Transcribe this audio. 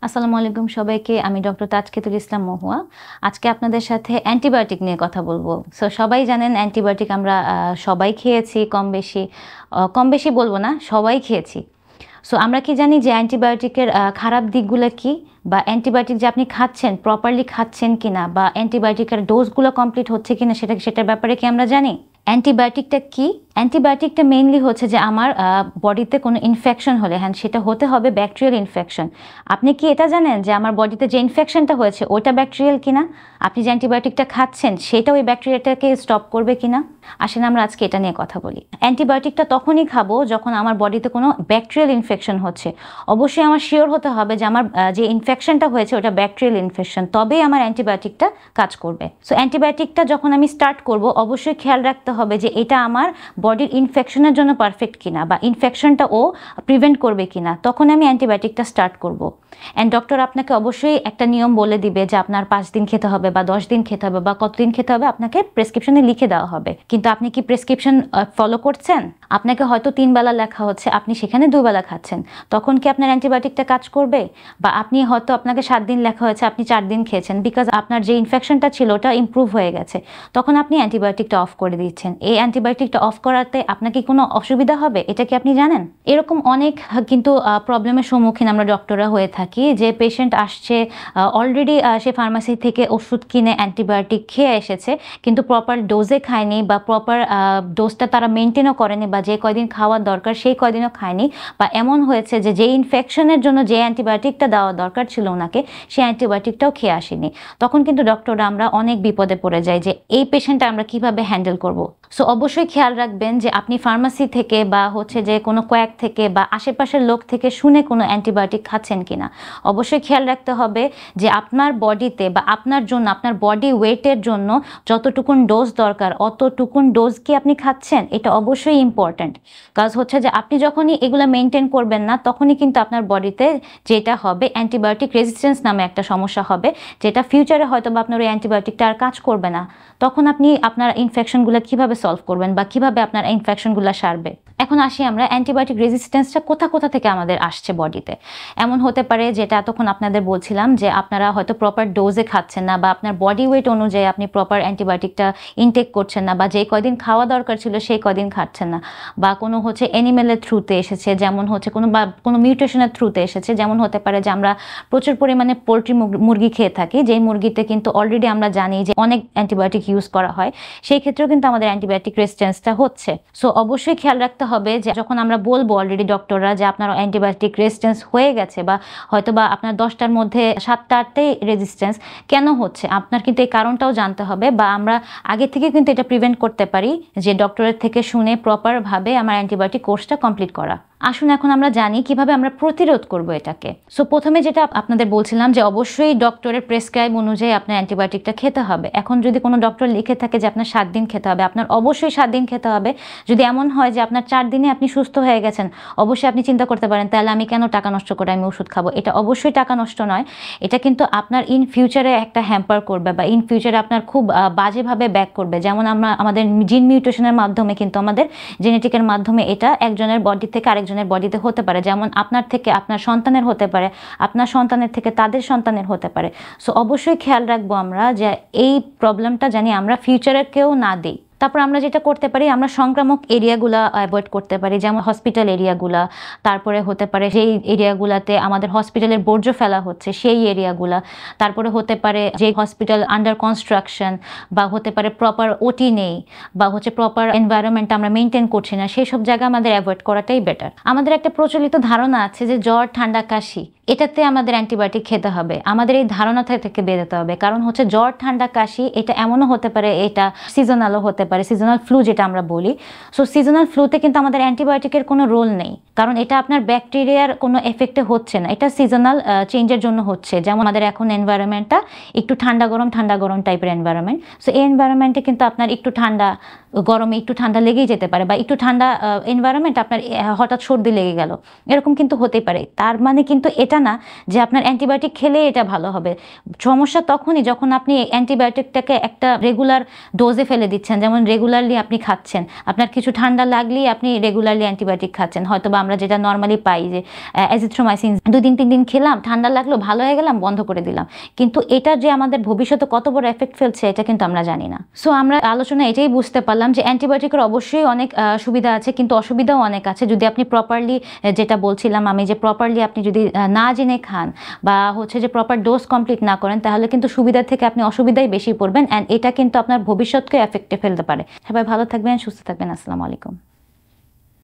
আসসালামু আলাইকুম সবাইকে। আমি ডক্টর তাজকিতুল ইসলাম মহুয়া। আজকে আপনাদের সাথে অ্যান্টিবায়োটিক নিয়ে কথা বলবো। সবাই জানেন অ্যান্টিবায়োটিক আমরা সবাই খেয়েছি কম বেশি। কম বেশি বলবো না, সবাই খেয়েছি। আমরা কি জানি যে অ্যান্টিবায়োটিকের খারাপ দিকগুলো কি? বা অ্যান্টিবায়োটিক যে আপনি খাচ্ছেন প্রপারলি খাচ্ছেন কিনা, বা অ্যান্টিবায়োটিকের ডোজগুলো কমপ্লিট হচ্ছে কিনা সেটার ব্যাপারে কি আমরা জানি? অ্যান্টিবায়োটিকটা কি? অ্যান্টিবায়োটিকটা মেইনলি হচ্ছে যে আমার বডিতে কোনো ইনফেকশন হলে, হ্যাঁ সেটা হতে হবে ব্যাকটেরিয়াল ইনফেকশন। আপনি কি এটা জানেন যে আমার বডিতে যে ইনফেকশনটা হয়েছে ওইটা ব্যাকটেরিয়াল কিনা? আপনি যে অ্যান্টিবায়োটিকটা খাচ্ছেন সেটা ওই ব্যাকটেরিয়াটাকে স্টপ করবে কিনা? আসেন আমরা আজকে এটা নিয়ে কথা বলি। অ্যান্টিবায়োটিকটা তখনই খাবো যখন আমার বডিতে কোনো ব্যাকটেরিয়াল ইনফেকশন হচ্ছে। অবশ্যই আমার শিওর হতে হবে যে আমার যে ইনফেকশনটা হয়েছে ওটা ব্যাকটেরিয়াল ইনফেকশন, তবেই আমার অ্যান্টিবায়োটিকটা কাজ করবে। অ্যান্টিবায়োটিকটা যখন আমি স্টার্ট করব অবশ্যই খেয়াল রাখতে হবে যে এটা আমার বডির ইনফেকশনের জন্য পারফেক্ট কিনা, বা ইনফেকশনটা ও প্রিভেন্ট করবে কিনা, তখন আমি অ্যান্টিবায়োটিকটা স্টার্ট করব। অ্যান্ড ডক্টর আপনাকে অবশ্যই একটা নিয়ম বলে দিবে যে আপনার 5 দিন খেতে হবে বা 10 দিন খেতে হবে বা কতদিন খেতে হবে, আপনাকে প্রেসক্রিপশনে লিখে দেওয়া হবে। কিন্তু আপনি কি প্রেসক্রিপশন ফলো করছেন? আপনাকে হয়তো 3 বেলা লেখা হচ্ছে, আপনি সেখানে 2 বেলা খাচ্ছেন, তখন কি আপনার অ্যান্টিবায়োটিকটা কাজ করবে? বা আপনি হয়তো আপনাকে 7 দিন লেখা হয়েছে, আপনি 4 দিন খেয়েছেন, বিকজ আপনার যে ইনফেকশনটা ছিল ওটা ইমপ্রুভ হয়ে গেছে, তখন আপনি অ্যান্টিবায়োটিকটা অফ করে দিচ্ছেন। এই অ্যান্টিবায়োটিকটা অফ করাতে আপনার কি কোনো অসুবিধা হবে, এটা কি আপনি জানেন? এরকম অনেক কিন্তু প্রবলেমের সম্মুখীন আমরা ডক্টররা হয়ে থাকি, যে পেশেন্ট আসছে অলরেডি সে ফার্মাসি থেকে ওষুধ কিনে অ্যান্টিবায়োটিক খেয়ে এসেছে, কিন্তু প্রপার ডোজে খায়নি বা প্রপার ডোজটা তারা মেনটেনও করেনি, বা যে কয়দিন খাওয়ার দরকার সেই কয়দিনও খায়নি, বা এমন হয়েছে যে ইনফেকশনের জন্য যে অ্যান্টিবায়োটিকটা দেওয়া দরকার ছিল ওনাকে সেই অ্যান্টিবায়োটিকটাও খেয়ে আসেনি। তখন কিন্তু ডক্টররা আমরা অনেক বিপদে পড়ে যাই যে এই পেশেন্টটা আমরা কিভাবে হ্যান্ডেল করব। অবশ্যই খেয়াল রাখবেন যে আপনি ফার্মাসি থেকে বা হচ্ছে যে কোনো কোয়াক থেকে বা আশেপাশের লোক থেকে শুনে কোনো অ্যান্টিবায়োটিক খাচ্ছেন কিনা। অবশ্যই খেয়াল রাখতে হবে যে আপনার বডিতে বা আপনার জন্য, আপনার বডি ওয়েটের জন্য যতটুকুন ডোজ দরকার অতটুকুন ডোজ কি আপনি খাচ্ছেন, এটা অবশ্যই ইম্পর্ট্যান্ট। কাজ হচ্ছে যে আপনি যখনই এগুলো মেনটেন করবেন না, তখনই কিন্তু আপনার বডিতে যেটা হবে অ্যান্টিবায়োটিক রেজিস্ট্যান্স নামে একটা সমস্যা হবে, যেটা ফিউচারে হয়তো বা আপনার ওই অ্যান্টিবায়োটিকটা আর কাজ করবে না। তখন আপনি আপনার ইনফেকশনগুলো কিভাবে সলভ করবেন বা কিভাবে আপনার ইনফেকশনগুলো সারবে। এখন আসি আমরা অ্যান্টিবায়োটিক রেজিস্ট্যান্সটা কোথা থেকে আমাদের আসছে বডিতে। এমন হতে পারে, যেটা এতক্ষণ আপনাদের বলছিলাম, যে আপনারা হয়তো প্রপার ডোজে খাচ্ছেন না, বা আপনার বডি ওয়েট অনুযায়ী আপনি প্রপার অ্যান্টিবায়োটিকটা ইনটেক করছেন না, বা যেই কয়দিন খাওয়া দরকার ছিল সেই কয়দিন খাচ্ছেন না, বা কোনো হচ্ছে অ্যানিমেলের থ্রুতে এসেছে, যেমন হচ্ছে কোনো মিউটেশনের থ্রুতে এসেছে। যেমন হতে পারে যে আমরা প্রচুর পরিমাণে পোলট্রি মুরগি খেয়ে থাকি, যেই মুরগিতে কিন্তু অলরেডি আমরা জানি যে অনেক অ্যান্টিবায়োটিক ইউজ করা হয়, সেই ক্ষেত্রেও কিন্তু আমাদের অ্যান্টিবায়োটিক রেজিস্ট্যান্সটা হচ্ছে। অবশ্যই খেয়াল রাখতে হবে যে যখন আমরা বলবো অলরেডি ডক্টররা যে আপনার অ্যান্টিবায়োটিক রেজিস্ট্যান্স হয়ে গেছে, বা হয়তো বা আপনার 10টার মধ্যে 7টা 8টাই রেজিস্ট্যান্স, কেন হচ্ছে আপনার কিন্তু এই কারণটাও জানতে হবে, বা আমরা আগে থেকে কিন্তু এটা প্রিভেন্ট করতে পারি যে ডক্টরের থেকে শুনে প্রপারভাবে আমার অ্যান্টিবায়োটিক কোর্সটা কমপ্লিট করা। আসুন এখন আমরা জানি কিভাবে আমরা প্রতিরোধ করব এটাকে। প্রথমে যেটা আপনাদের বলছিলাম যে অবশ্যই ডক্টরের প্রেসক্রাইব অনুযায়ী আপনার অ্যান্টিবায়োটিকটা খেতে হবে। এখন যদি কোনো ডক্টর লিখে থাকে যে আপনার 7 দিন খেতে হবে, আপনার অবশ্যই 7 দিন খেতে হবে। যদি এমন হয় যে আপনার 4 দিনে আপনি সুস্থ হয়ে গেছেন, অবশ্যই আপনি চিন্তা করতে পারেন তাহলে আমি কেন টাকা নষ্ট করে আমি ওষুধ খাবো। এটা অবশ্যই টাকা নষ্ট নয়, এটা কিন্তু আপনার ইন ফিউচারে একটা হ্যাম্পার করবে, বা ইন ফিউচারে আপনার খুব বাজেভাবে ব্যাক করবে। যেমন আমাদের জিন মিউটেশনের মাধ্যমে কিন্তু আমাদের জেনেটিকের মাধ্যমে এটা একজনের বডি থেকে আরেকজনের বডিতে হতে পারে, যেমন আপনার থেকে আপনার সন্তানের হতে পারে, আপনার সন্তানের থেকে তাদের সন্তানের হতে পারে। অবশ্যই খেয়াল রাখবো আমরা যে এই প্রবলেমটা জানি আমরা ফিউচারে কেউ না দিই। তারপর আমরা যেটা করতে পারি, আমরা সংক্রামক এরিয়াগুলো অ্যাভয়েড করতে পারি, যেমন হসপিটাল এরিয়াগুলা, তারপরে হতে পারে যেই এরিয়াগুলাতে আমাদের হসপিটালের বর্জ্য ফেলা হচ্ছে সেই এরিয়াগুলা, তারপরে হতে পারে যে হসপিটাল আন্ডার কনস্ট্রাকশন, বা হতে পারে প্রপার ওটি নেই, বা হচ্ছে প্রপার এনভায়রনমেন্ট আমরা মেনটেন করছি না, সেই সব জায়গা আমাদের অ্যাভয়েড করাটাই বেটার। আমাদের একটা প্রচলিত ধারণা আছে যে জ্বর ঠান্ডা কাশি এটাতে আমাদের অ্যান্টিবায়োটিক খেতে হবে। আমাদের এই ধারণা থেকে বেরোতে হবে, কারণ হচ্ছে জ্বর ঠান্ডা কাশি এটা এমনও হতে পারে, এটা সিজনালও হতে পারে, সিজনাল ফ্লু যেটা আমরা বলি। সিজনাল ফ্লুতে কিন্তু আমাদের অ্যান্টিবায়োটিকের কোনো রোল নেই, কারণ এটা আপনার ব্যাকটেরিয়ার কোনো এফেক্টে হচ্ছে না, এটা সিজনাল চেঞ্জের জন্য হচ্ছে। যেমন আমাদের এখন এনভায়রনমেন্টটা একটু ঠান্ডা গরম টাইপের এনভায়রনমেন্ট, এই এনভায়রনমেন্টে কিন্তু আপনার একটু ঠান্ডা গরমে একটু ঠান্ডা লেগেই যেতে পারে, বা একটু ঠান্ডা এনভায়রনমেন্ট আপনার হঠাৎ সর্দি লেগে গেল, এরকম কিন্তু হতেই পারে। তার মানে কিন্তু এটা না যে আপনার অ্যান্টিবায়োটিক খেলে এটা ভালো হবে। সমস্যা তখনই যখন আপনি অ্যান্টিবায়োটিকটাকে একটা রেগুলার ডোজে ফেলে দিচ্ছেন, যেমন রেগুলারলি আপনি খাচ্ছেন, আপনার কিছু ঠান্ডা লাগলেই আপনি রেগুলারলি অ্যান্টিবায়োটিক খাচ্ছেন। হয়তো বা আমরা যেটা নর্মালি পাই যে অ্যাজিথ্রোমাইসিন 2 দিন 3 দিন খেলাম, ঠান্ডা লাগলো, ভালো হয়ে গেলাম, বন্ধ করে দিলাম, কিন্তু এটা যে আমাদের ভবিষ্যতে কত বড় এফেক্ট ফেলছে এটা কিন্তু আমরা জানি না। সো আমরা আলোচনা এটাই বুঝতে পারলাম যে অ্যান্টিবায়োটিকের অবশ্যই অনেক সুবিধা আছে, কিন্তু অসুবিধাও অনেক আছে। যদি আপনি প্রপারলি, যেটা বলছিলাম আমি, যে প্রপারলি আপনি যদি না জেনে খান বা হচ্ছে যে প্রপার ডোজ কমপ্লিট না করেন, তাহলে কিন্তু সুবিধা থেকে আপনি অসুবিধাই বেশি পড়বেন, অ্যান্ড এটা কিন্তু আপনার ভবিষ্যৎকে এফেক্টে ফেলতে পারে। সবাই ভালো থাকবেন, সুস্থ থাকবেন। আসসালামু আলাইকুম।